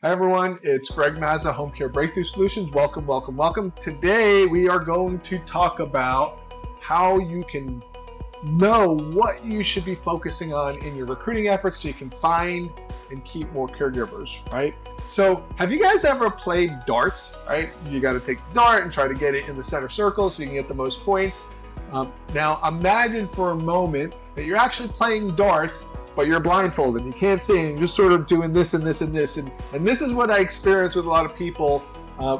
Hi everyone, it's Greg Mazza, Homecare Breakthrough Solutions. Welcome, welcome, welcome. Today we are going to talk about how you can know what you should be focusing on in your recruiting efforts so you can find and keep more caregivers, right? So have you guys ever played darts, right? You got to take the dart and try to get it in the center circle so you can get the most points. Now imagine for a moment that you're actually playing darts, but you're blindfolded, you can't see, and you're just sort of doing this and this and this. And this is what I experience with a lot of people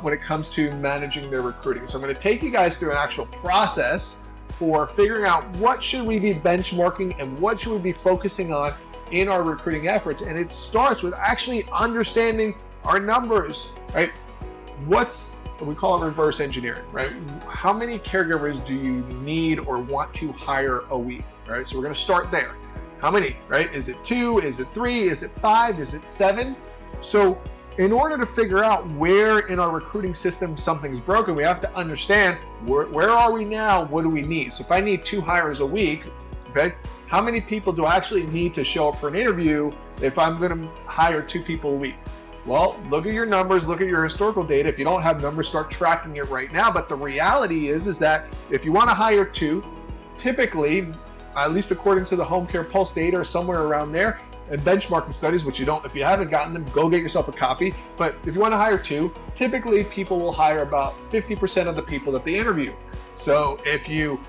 when it comes to managing their recruiting. So I'm gonna take you guys through an actual process for figuring out what should we be benchmarking and what should we be focusing on in our recruiting efforts. And it starts with actually understanding our numbers, right? We call it reverse engineering, right? How many caregivers do you need or want to hire a week, right? So we're gonna start there. How many, right? Is it 2? Is it 3? Is it 5? Is it 7? So in order to figure out where in our recruiting system something's broken, we have to understand where are we now? What do we need? So if I need 2 hires a week, okay, how many people do I actually need to show up for an interview if I'm gonna hire 2 people a week? Well, look at your numbers, look at your historical data. If you don't have numbers, start tracking it right now. But the reality is that if you wanna hire 2, typically, at least according to the Homecare Pulse data or somewhere around there, and benchmarking studies, which if you haven't gotten them, go get yourself a copy. But if you want to hire 2, typically people will hire about 50% of the people that they interview. So if you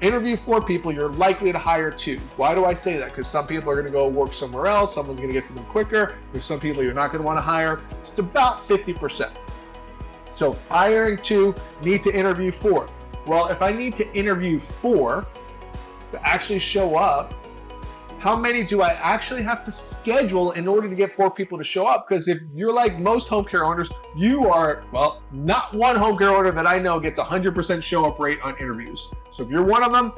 interview 4 people, you're likely to hire 2. Why do I say that? Because some people are going to go work somewhere else, someone's going to get to them quicker. There's some people you're not going to want to hire. So it's about 50%. So hiring 2, need to interview 4. Well, if I need to interview 4, to actually show up, how many do I actually have to schedule in order to get 4 people to show up? Because if you're like most home care owners, you are, well, not one home care owner that I know gets 100% show up rate on interviews. So if you're one of them,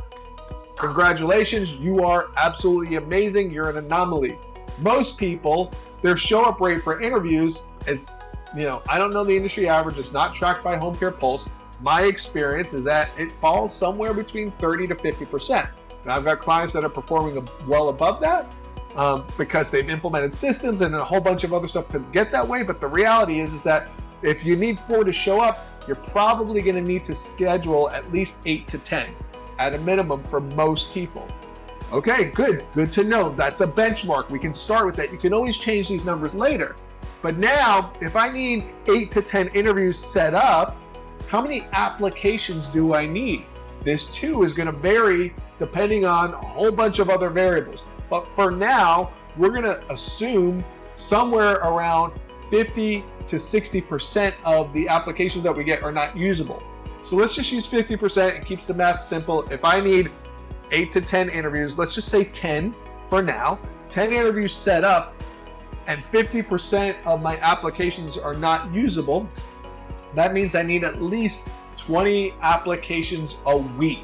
congratulations, you are absolutely amazing. You're an anomaly. Most people, their show up rate for interviews is, I don't know the industry average, it's not tracked by Homecare Pulse. My experience is that it falls somewhere between 30 to 50%. And I've got clients that are performing well above that because they've implemented systems and a whole bunch of other stuff to get that way. But the reality is that if you need 4 to show up, you're probably going to need to schedule at least 8 to 10 at a minimum for most people. Okay, good to know. That's a benchmark. We can start with that. You can always change these numbers later. But now, if I need 8 to 10 interviews set up, how many applications do I need? This too is going to vary depending on a whole bunch of other variables. But for now, we're going to assume somewhere around 50 to 60% of the applications that we get are not usable. So let's just use 50%. It keeps the math simple. If I need 8 to 10 interviews, let's just say 10 for now, 10 interviews set up, and 50% of my applications are not usable, that means I need at least 20 applications a week.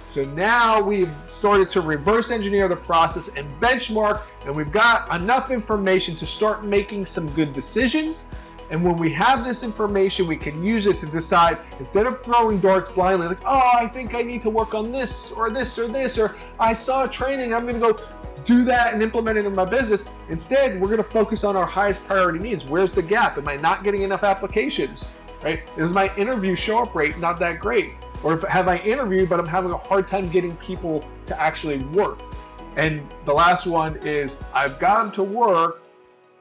So now we've started to reverse engineer the process and benchmark, and we've got enough information to start making some good decisions. And when we have this information, we can use it to decide, instead of throwing darts blindly, like, oh, I think I need to work on this or this or this, or I saw a training, I'm gonna go do that and implement it in my business. Instead, we're gonna focus on our highest priority needs. Where's the gap? Am I not getting enough applications? Right? Is my interview show up rate not that great? Or have I interviewed, but I'm having a hard time getting people to actually work? And the last one is, I've gotten to work,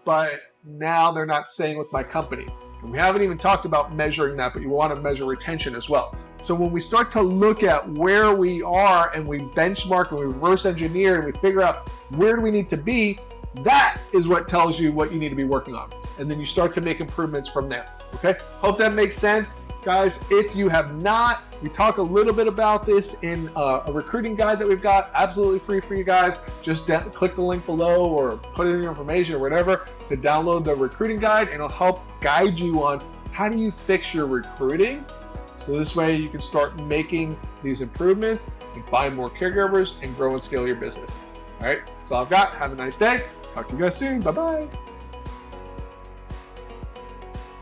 but now they're not staying with my company. And we haven't even talked about measuring that, but you want to measure retention as well. So when we start to look at where we are and we benchmark and we reverse engineer and we figure out where do we need to be, that is what tells you what you need to be working on. And then you start to make improvements from there. Okay, hope that makes sense. Guys, if you have not, we talk a little bit about this in a recruiting guide that we've got, absolutely free for you guys. Just click the link below or put in your information or whatever to download the recruiting guide, and it'll help guide you on how do you fix your recruiting. So this way you can start making these improvements and find more caregivers and grow and scale your business. All right, that's all I've got. Have a nice day. Talk to you guys soon. Bye-bye.